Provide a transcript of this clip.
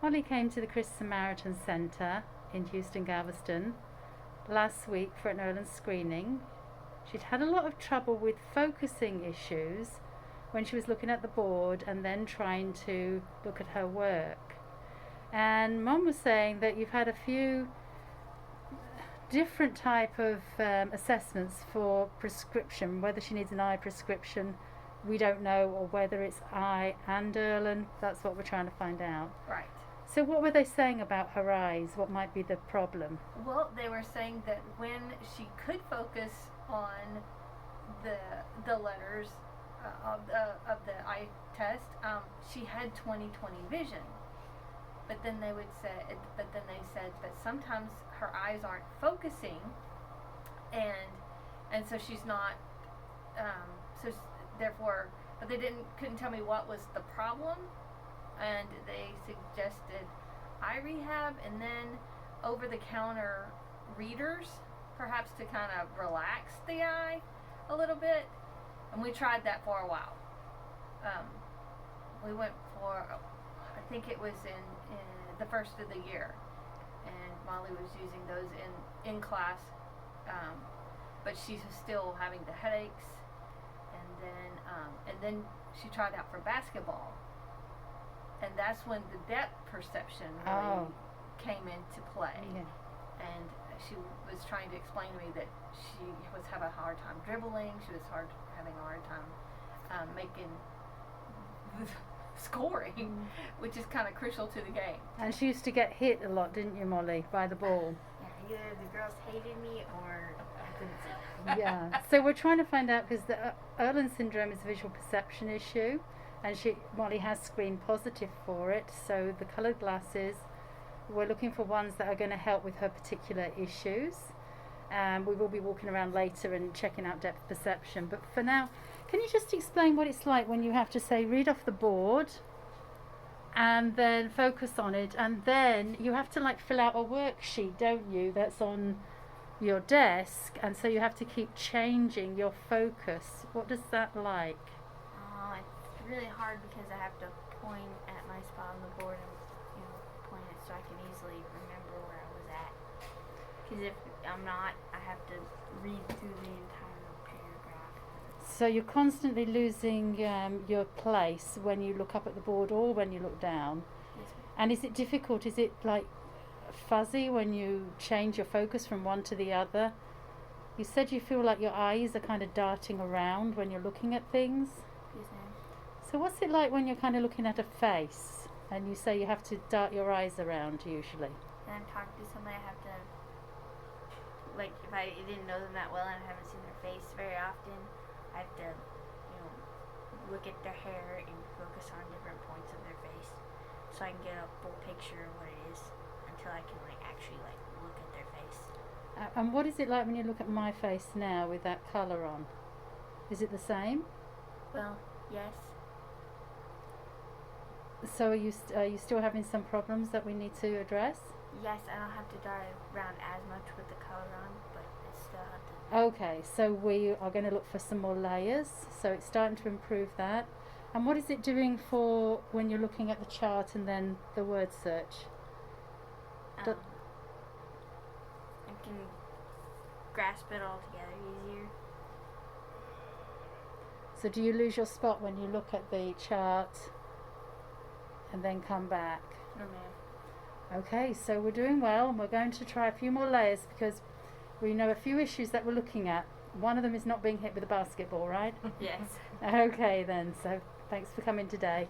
Holly came to the Christ Samaritan Centre in Houston, Galveston last week for an Irlen screening. She'd had a lot of trouble with focusing issues when she was looking at the board and then trying to look at her work. And Mum was saying that you've had a few different type of assessments for prescription, whether she needs an eye prescription, we don't know, or whether it's eye and Irlen. That's what we're trying to find out. Right. So what were they saying about her eyes? What might be the problem? Well, they were saying that when she could focus on the letters of the eye test, she had 20/20 vision. But then they said that sometimes her eyes aren't focusing, and so she's not. Therefore, but they couldn't tell me what was the problem, and they suggested eye rehab and then over-the-counter readers, perhaps to kind of relax the eye a little bit. And we tried that for a while. We went for, I think it was in the first of the year, and Molly was using those in class, but she's still having the headaches. And then she tried out for basketball, and that's when the depth perception really came into play. Yeah. And she was trying to explain to me that she was having a hard time dribbling. She was having a hard time making scoring, which is kind of crucial to the game. And she used to get hit a lot, didn't you, Molly, by the ball? Yeah, either the girls hated me or I couldn't see. Yeah. So we're trying to find out, because the Irlen Syndrome is a visual perception issue, and Molly has screen positive for it. So the coloured glasses, we're looking for ones that are going to help with her particular issues. We will be walking around later and checking out depth perception. But for now, can you just explain what it's like when you have to, say, read off the board and then focus on it, and then you have to fill out a worksheet, don't you, that's on your desk, and so you have to keep changing your focus. What does that like? It's really hard because I have to point at my spot on the board and point it so I can easily remember where I was at. Because if I'm not, I have to read through the entire paragraph. So you're constantly losing your place when you look up at the board or when you look down. Yes, And is it difficult? Is it fuzzy when you change your focus from one to the other? You said you feel like your eyes are kind of darting around when you're looking at things. yes, ma'am. So what's it like when you're kind of looking at a face and you say you have to dart your eyes around usually? And I'm talking to somebody, I have to, if I didn't know them that well and I haven't seen their face very often, I have to, look at their hair and focus on different points of their face so I can get a full picture of what it is until I can actually look at their face. And what is it like when you look at my face now with that colour on? Is it the same? Well, yes. So are you still having some problems that we need to address? Yes, I don't have to dart around as much with the color on, but I still have to. Okay, so we are going to look for some more layers. So it's starting to improve that. And what is it doing for when you're looking at the chart and then the word search? I can grasp it all together easier. So do you lose your spot when you look at the chart and then come back? No, ma'am. Okay, so we're doing well, and we're going to try a few more layers because we know a few issues that we're looking at. One of them is not being hit with a basketball, right? Yes. Okay then, so thanks for coming today.